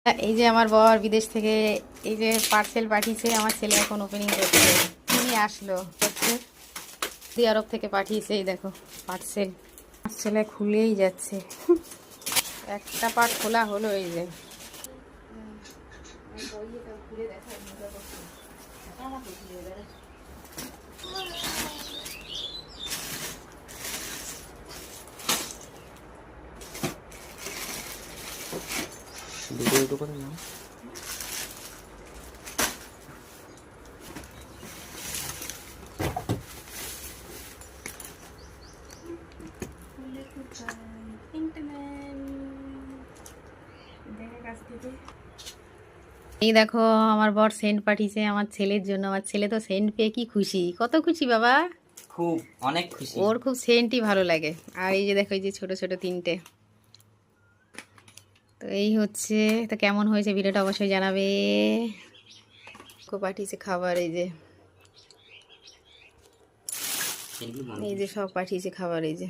এই যে আমার বর বিদেশ থেকে এই যে পার্সেল পাঠিয়েছে, আমার ছেলে এখন ওপেনিং করছে। নিয়ে আসলো হচ্ছে সৌদি আরব থেকে পাঠিয়েছে। এই দেখো পার্সেল, আমার ছেলে খুলেই যাচ্ছে। একটা পার্ট খোলা হলো। এই যে দুটো দুটো করে নাও। এই দেখো আমার বর সেন্ট পাঠিয়েছে আমার ছেলের জন্য। আমার ছেলে তো সেন্ট পেয়ে কি খুশি, কত খুশি বাবা, খুব অনেক খুশি। ওর খুব সেন্টই ভালো লাগে। আর এই যে দেখো এই যে ছোট ছোট তিনটে। তো এই হচ্ছে, তো কেমন হয়েছে ভিডিওটা অবশ্যই জানাবে। খুব পাঠিয়েছে খাবার, এই যে এগুলো এই যে সব পাঠিয়েছে খাবার, এই যে